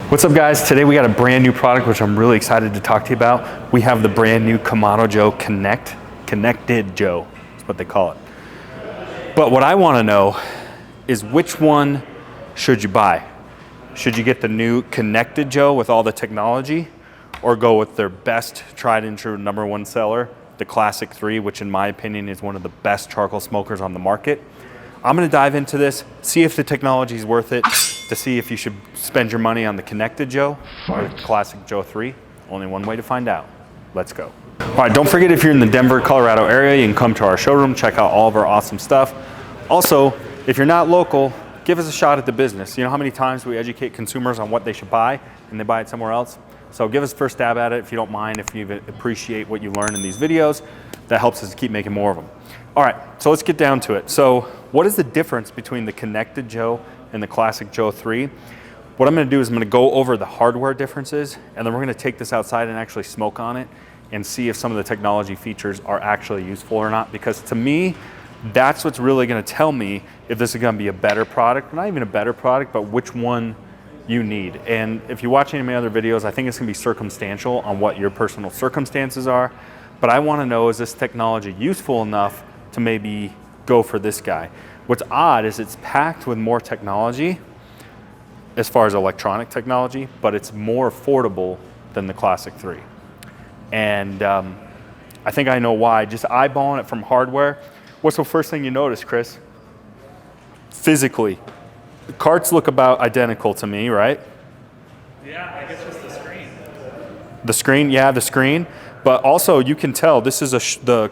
What's up guys? Today we got a brand new product which I'm really excited to talk to you about. We have the brand new Konnected Joe Konnected Joe, is what they call it. But what I want to know is which one should you buy? Should you get the new Konnected Joe with all the technology, or go with their best tried and true #1 seller, the Classic 3, which in my opinion is one of the best charcoal smokers on the market? I'm going to dive into this, see if the technology is worth it, to see if you should spend your money on the Konnected Joe or the Classic Joe 3. Only one way to find out. Let's go. All right, don't forget, if you're in the Denver, Colorado area, you can come to our showroom, check out all of our awesome stuff. Also, if you're not local, give us a shot at the business. You know how many times we educate consumers on what they should buy and they buy it somewhere else? So give us first stab at it if you don't mind, if you appreciate what you learn in these videos. That helps us to keep making more of them. All right, so let's get down to it. So what is the difference between the Konnected Joe and the Classic Joe 3? What I'm gonna do is I'm gonna go over the hardware differences, and then we're gonna take this outside and actually smoke on it and see if some of the technology features are actually useful or not. Because to me, that's what's really gonna tell me if this is gonna be a better product, not even a better product, but which one you need. And if you watch any of my other videos, I think it's gonna be circumstantial on what your personal circumstances are. But I wanna know, is this technology useful enough to maybe go for this guy? What's odd is it's packed with more technology as far as electronic technology, but it's more affordable than the Classic 3. And I think I know why. Just eyeballing it from hardware, what's the first thing you notice, Chris? Physically, the carts look about identical to me, right? Yeah, I guess just the screen. The screen, yeah, the screen. But also you can tell this is the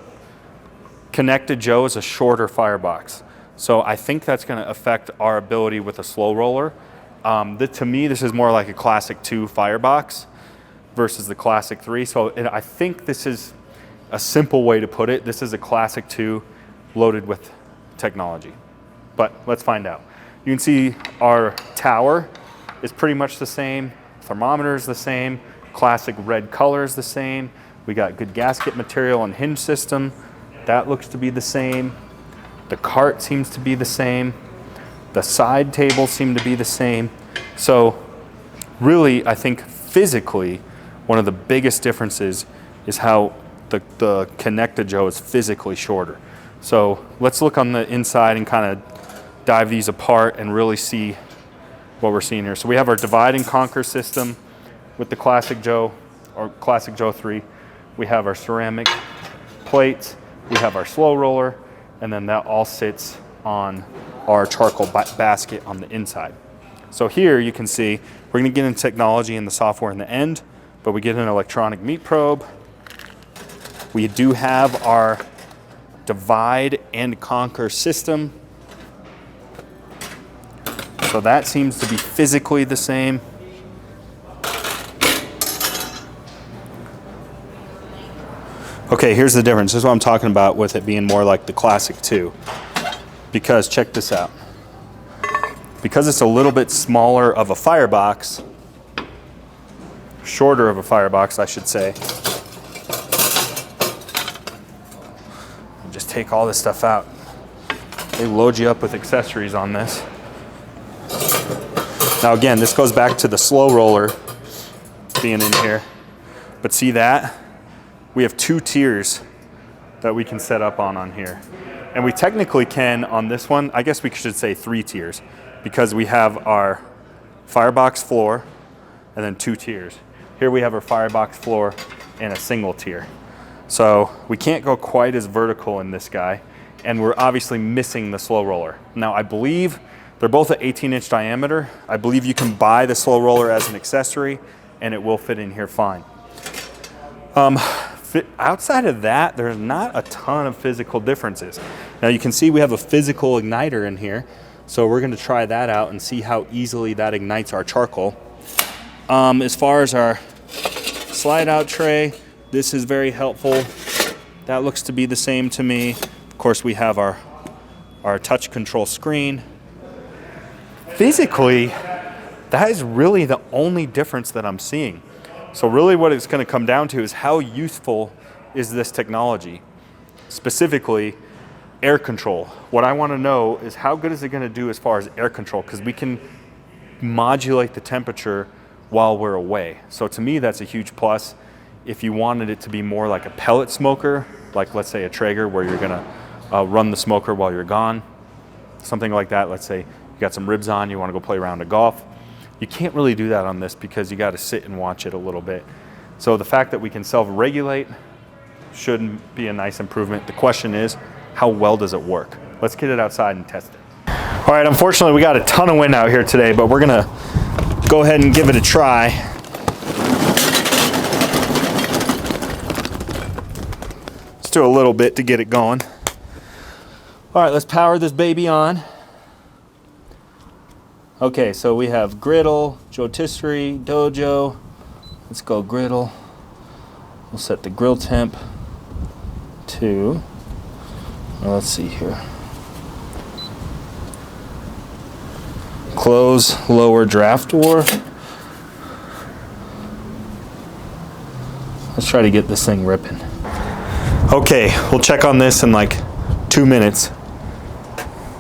Konnected Joe is a shorter firebox. So I think that's going to affect our ability with a slow roller. To me, this is more like a Classic 2 firebox versus the Classic 3. So I think this is a simple way to put it. This is a Classic 2 loaded with technology. But let's find out. You can see our tower is pretty much the same. Thermometer is the same. Classic red color is the same. We got good gasket material and hinge system. That looks to be the same. The cart seems to be the same. The side tables seem to be the same. So really, I think physically, one of the biggest differences is how the Konnected Joe is physically shorter. So let's look on the inside and kind of dive these apart and really see what we're seeing here. So we have our divide and conquer system with the Classic Joe or Classic Joe 3. We have our ceramic plates, we have our slow roller, and then that all sits on our charcoal basket on the inside. So here you can see, we're gonna get into technology and the software in the end, but we get an electronic meat probe. We do have our divide and conquer system. So that seems to be physically the same. Okay, here's the difference. This is what I'm talking about with it being more like the Classic 2. Because check this out. Because it's a little bit smaller of a firebox, shorter of a firebox, I should say. Just take all this stuff out. They load you up with accessories on this. Now again, this goes back to the slow roller being in here. But see that? We have 2 tiers that we can set up on here. And we technically can on this one, I guess we should say 3 tiers, because we have our firebox floor and then 2 tiers. Here we have our firebox floor and a single tier. So we can't go quite as vertical in this guy, and we're obviously missing the slow roller. Now I believe they're both at 18-inch diameter. I believe you can buy the slow roller as an accessory and it will fit in here fine. Outside of that, there's not a ton of physical differences. Now you can see we have a physical igniter in here, so we're gonna try that out and see how easily that ignites our charcoal. As far as our slide out tray, this is very helpful. That looks to be the same to me. Of course, we have our touch control screen. Physically, that is really the only difference that I'm seeing. So really what it's going to come down to is how useful is this technology, specifically air control. What I want to know is how good is it going to do as far as air control, because we can modulate the temperature while we're away. So to me, that's a huge plus. If you wanted it to be more like a pellet smoker, like let's say a Traeger where you're gonna run the smoker while you're gone, something like that. Let's say you got some ribs on, you wanna go play a round of golf. You can't really do that on this because you gotta sit and watch it a little bit. So the fact that we can self-regulate should be a nice improvement. The question is, how well does it work? Let's get it outside and test it. All right, unfortunately we got a ton of wind out here today, but we're gonna go ahead and give it a try. Let's do a little bit to get it going. All right, let's power this baby on. Okay, so we have griddle, rotisserie, dojo. Let's go griddle. We'll set the grill temp to, well, let's see here. Close lower draft door. Let's try to get this thing ripping. Okay, we'll check on this in like 2 minutes.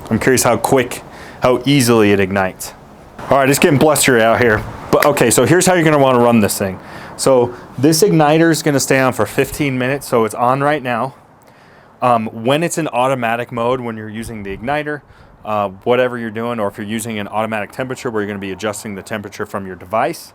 I'm curious how easily it ignites. All right, it's getting blustery out here. But okay, so here's how you're gonna wanna run this thing. So this igniter is gonna stay on for 15 minutes, so it's on right now. When it's in automatic mode, when you're using the igniter, whatever you're doing, or if you're using an automatic temperature where you're gonna be adjusting the temperature from your device,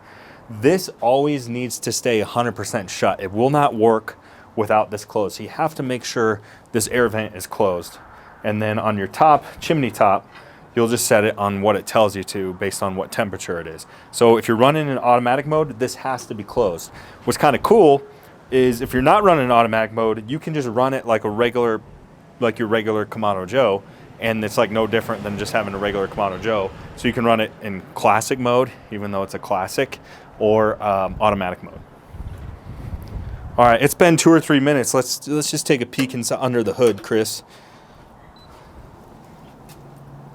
this always needs to stay 100% shut. It will not work without this closed. So you have to make sure this air vent is closed. And then on your top, chimney top, you'll just set it on what it tells you to based on what temperature it is. So if you're running in automatic mode, this has to be closed. What's kind of cool is if you're not running in automatic mode, you can just run it like your regular Kamado Joe, and it's like no different than just having a regular Kamado Joe. So you can run it in classic mode, even though it's a classic, or automatic mode. All right, it's been 2 or 3 minutes. Let's just take a peek under the hood, Chris.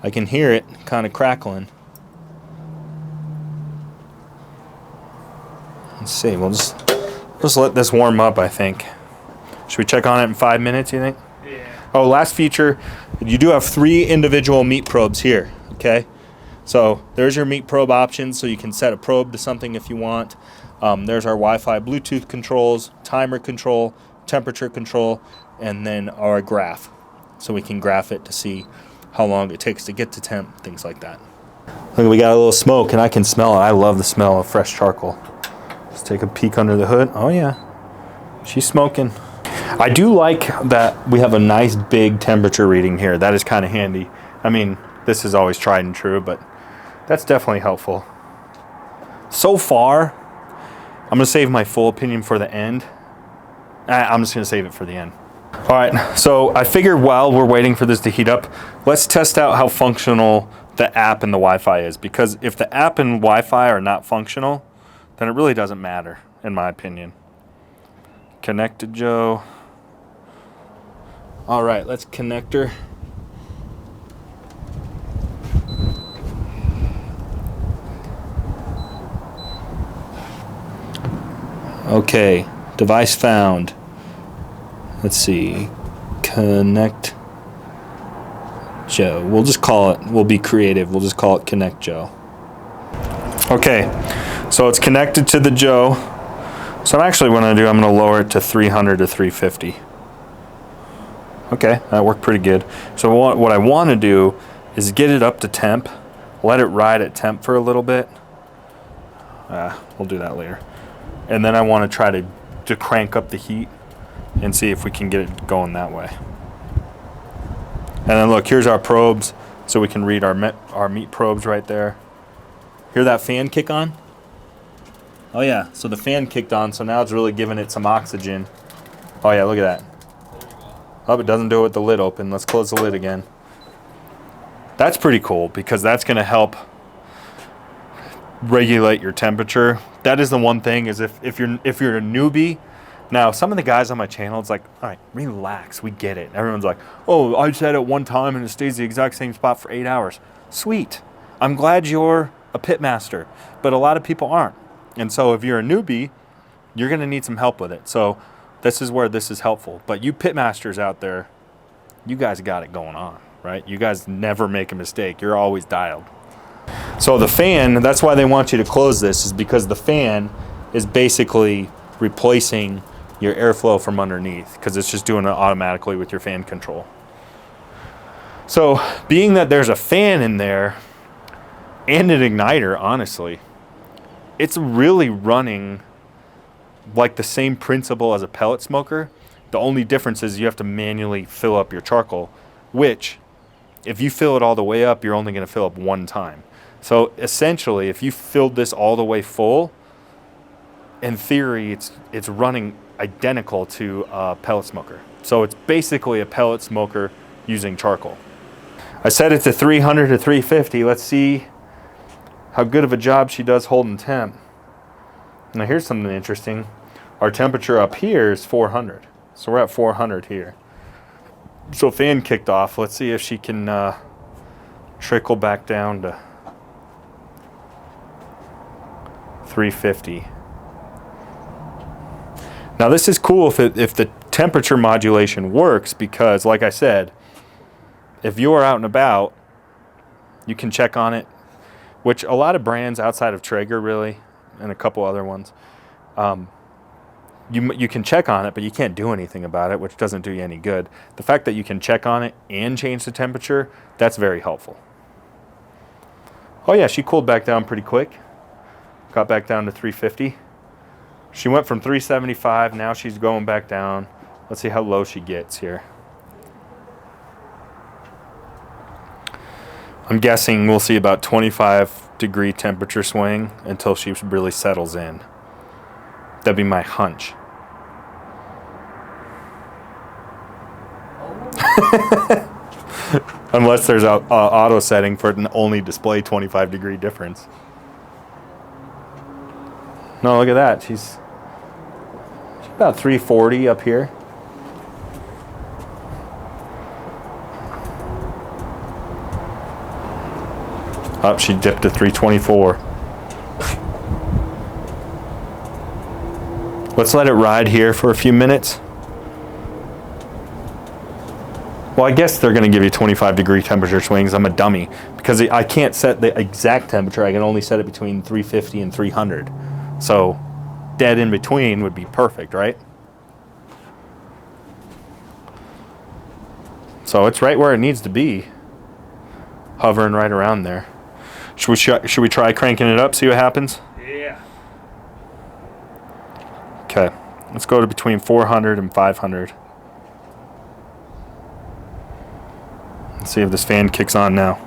I can hear it kind of crackling. Let's see, we'll just let this warm up, I think. Should we check on it in 5 minutes, you think? Yeah. Oh, last feature, you do have 3 individual meat probes here, okay? So there's your meat probe options, so you can set a probe to something if you want. There's our Wi-Fi Bluetooth controls, timer control, temperature control, and then our graph. So we can graph it to see how long it takes to get to temp, things like that. Look, we got a little smoke, and I can smell it. I love the smell of fresh charcoal. Let's take a peek under the hood. Oh yeah, she's smoking. I do like that we have a nice big temperature reading here. That is kind of handy. I mean, this is always tried and true, but that's definitely helpful. So far, I'm gonna save my full opinion for the end. I'm just gonna save it for the end. All right, so I figured while we're waiting for this to heat up, let's test out how functional the app and the Wi-Fi is, because if the app and Wi-Fi are not functional, then it really doesn't matter, in my opinion. Konnected Joe. All right, let's connect her. Okay, device found. Let's see, Connect Joe. We'll just call it, we'll be creative, we'll just call it Konnect Joe. Okay, so it's connected to the Joe. So I'm actually what I'm gonna do, I'm gonna lower it to 300 to 350. Okay, that worked pretty good. So what I wanna do is get it up to temp, let it ride at temp for a little bit. We'll do that later. And then I wanna try to crank up the heat and see if we can get it going that way. And then look, here's our probes, so we can read our meat probes right there. Hear that fan kick on? Oh yeah, so the fan kicked on, so now it's really giving it some oxygen. Oh yeah, look at that. Oh, it doesn't do it with the lid open. Let's close the lid again. That's pretty cool, because that's gonna help regulate your temperature. That is the one thing, is if you're a newbie. Now, some of the guys on my channel, it's like, all right, relax, we get it. Everyone's like, oh, I set it one time and it stays the exact same spot for 8 hours. Sweet. I'm glad you're a pit master, but a lot of people aren't. And so if you're a newbie, you're gonna need some help with it. So this is where this is helpful. But you pit masters out there, you guys got it going on, right? You guys never make a mistake. You're always dialed. So the fan, that's why they want you to close this, is because the fan is basically replacing your airflow from underneath, because it's just doing it automatically with your fan control. So being that there's a fan in there and an igniter, honestly, it's really running like the same principle as a pellet smoker. The only difference is you have to manually fill up your charcoal, which if you fill it all the way up, you're only going to fill up one time. So essentially, if you filled this all the way full, in theory, it's running identical to a pellet smoker. So it's basically a pellet smoker using charcoal. I set it to 300 to 350. Let's see how good of a job she does holding temp. Now here's something interesting. Our temperature up here is 400. So we're at 400 here. So fan kicked off. Let's see if she can trickle back down to 350. Now this is cool if the temperature modulation works, because like I said, if you're out and about, you can check on it, which a lot of brands outside of Traeger really, and a couple other ones, you can check on it, but you can't do anything about it, which doesn't do you any good. The fact that you can check on it and change the temperature, that's very helpful. Oh yeah, she cooled back down pretty quick. Got back down to 350. She went from 375, now she's going back down. Let's see how low she gets here. I'm guessing we'll see about 25-degree temperature swing until she really settles in. That'd be my hunch. Unless there's a auto setting for it to only display 25-degree difference. No, look at that. She's about 340 up here. Up, she dipped to 324. Let's let it ride here for a few minutes. Well, I guess they're going to give you 25-degree temperature swings. I'm a dummy because I can't set the exact temperature. I can only set it between 350 and 300. So dead in between would be perfect, right? So it's right where it needs to be, hovering right around there. Should we try cranking it up, see what happens? Yeah. Okay, let's go to between 400 and 500. Let's see if this fan kicks on now.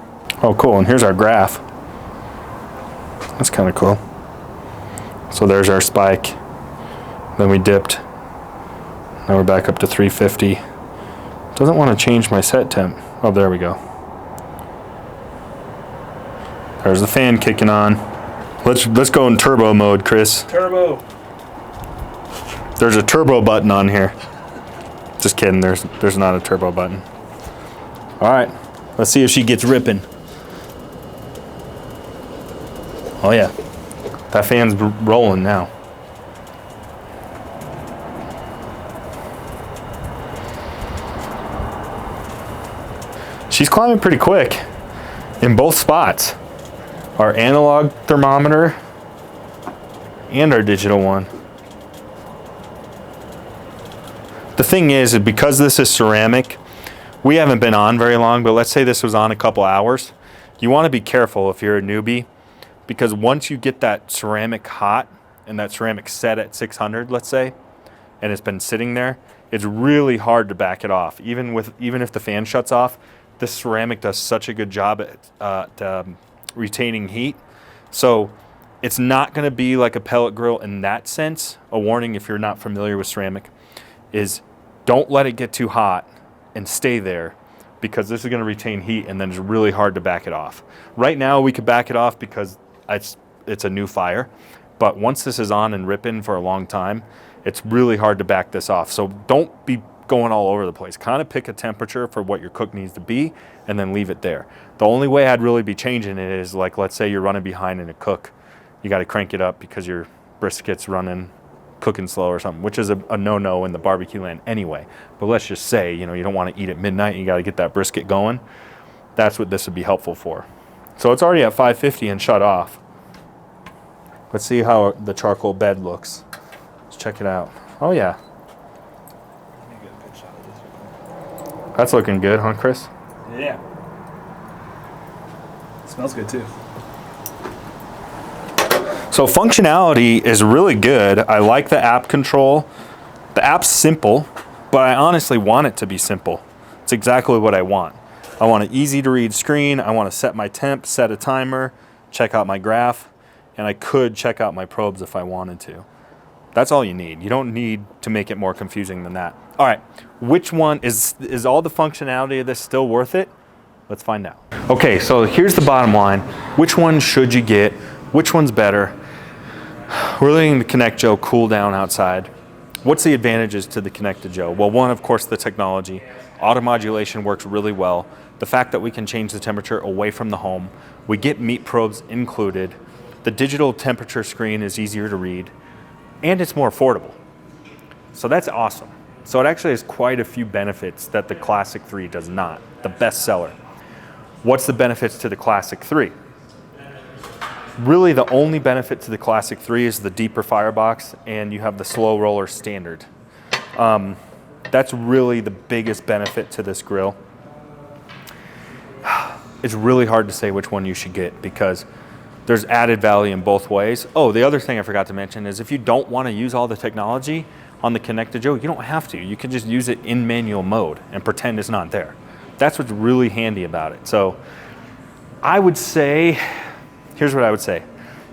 Oh, cool, and here's our graph. That's kind of cool. So there's our spike. Then we dipped. Now we're back up to 350. Doesn't want to change my set temp. Oh, there we go. There's the fan kicking on. Let's go in turbo mode, Chris. Turbo. There's a turbo button on here. Just kidding, there's not a turbo button. All right, let's see if she gets ripping. Oh yeah, that fan's rolling now. She's climbing pretty quick in both spots. Our analog thermometer and our digital one. The thing is because this is ceramic, we haven't been on very long, but let's say this was on a couple hours. You want to be careful if you're a newbie, because once you get that ceramic hot and that ceramic set at 600, let's say, and it's been sitting there, it's really hard to back it off. Even if the fan shuts off, this ceramic does such a good job at retaining heat. So it's not going to be like a pellet grill in that sense. A warning if you're not familiar with ceramic is don't let it get too hot and stay there, because this is going to retain heat and then it's really hard to back it off. Right now we could back it off because it's a new fire, but once this is on and ripping for a long time, it's really hard to back this off. So don't be going all over the place. Kind of pick a temperature for what your cook needs to be and then leave it there. The only way I'd really be changing it is, like, let's say you're running behind in a cook. You got to crank it up because your brisket's cooking slow or something, which is a no-no in the barbecue land anyway. But let's just say, you don't want to eat at midnight and you got to get that brisket going. That's what this would be helpful for. So it's already at 550 and shut off. Let's see how the charcoal bed looks. Let's check it out. Oh yeah. Let me get a good shot of this real quick. That's looking good, huh, Chris? Yeah. Smells good too. So functionality is really good. I like the app control. The app's simple, but I honestly want it to be simple. It's exactly what I want. I want an easy to read screen. I want to set my temp, set a timer, check out my graph, and I could check out my probes if I wanted to. That's all you need. You don't need to make it more confusing than that. All right, which one is all the functionality of this still worth it? Let's find out. Okay, so here's the bottom line. Which one should you get? Which one's better? We're letting the Konnected Joe cool down outside. What's the advantages to the Konnected Joe? Well, one, of course, the technology. Auto-modulation works really well. The fact that we can change the temperature away from the home. We get meat probes included. The digital temperature screen is easier to read. And it's more affordable. So that's awesome. So it actually has quite a few benefits that the Classic 3 does not, the best seller. What's the benefits to the Classic 3? Really, the only benefit to the Classic 3 is the deeper firebox, and you have the slow roller standard. That's really the biggest benefit to this grill. It's really hard to say which one you should get because there's added value in both ways. Oh, the other thing I forgot to mention is if you don't want to use all the technology on the Konnected Joe, you don't have to. You can just use it in manual mode and pretend it's not there. That's what's really handy about it. So I would say, here's what I would say.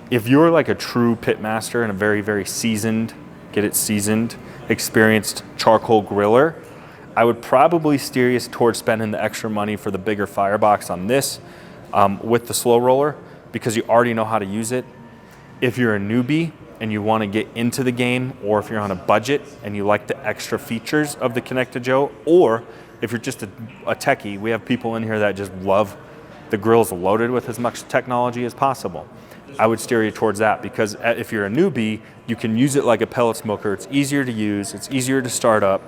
If you're like a true pit master and a very, very seasoned, experienced charcoal griller, I would probably steer you towards spending the extra money for the bigger firebox on this with the slow roller because you already know how to use it. If you're a newbie and you want to get into the game, or if you're on a budget and you like the extra features of the Konnected Joe, or if you're just a techie, we have people in here that just love the grills loaded with as much technology as possible. I would steer you towards that because if you're a newbie, you can use it like a pellet smoker. It's easier to use, it's easier to start up.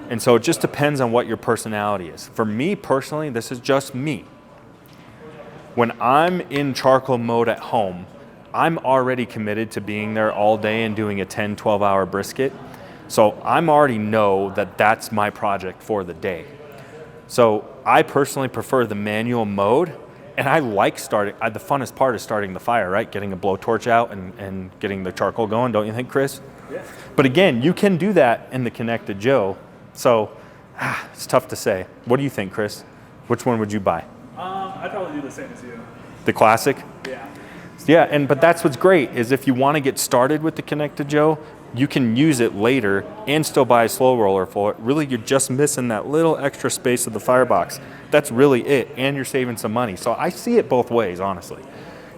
And so it just depends on what your personality is. For me personally, this is just me. When I'm in charcoal mode at home, I'm already committed to being there all day and doing a 10, 12-hour brisket. So I'm already know that that's my project for the day. So I personally prefer the manual mode, and I like starting, the funnest part is starting the fire, right? Getting a blowtorch out and getting the charcoal going, don't you think, Chris? Yeah. But again, you can do that in the Konnected Joe. So it's tough to say. What do you think, Chris? Which one would you buy? I'd probably do the same as you. The Classic? Yeah. Yeah, but that's what's great is if you want to get started with the Konnected Joe, you can use it later and still buy a slow roller for it. Really, you're just missing that little extra space of the firebox. That's really it, and you're saving some money. So I see it both ways, honestly.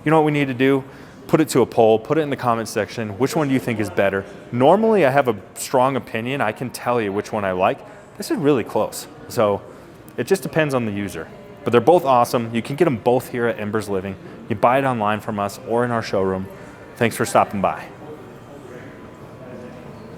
You know what we need to do? Put it to a poll, put it in the comment section. Which one do you think is better? Normally, I have a strong opinion. I can tell you which one I like. This is really close. So it just depends on the user. But they're both awesome. You can get them both here at Embers Living. You buy it online from us or in our showroom. Thanks for stopping by.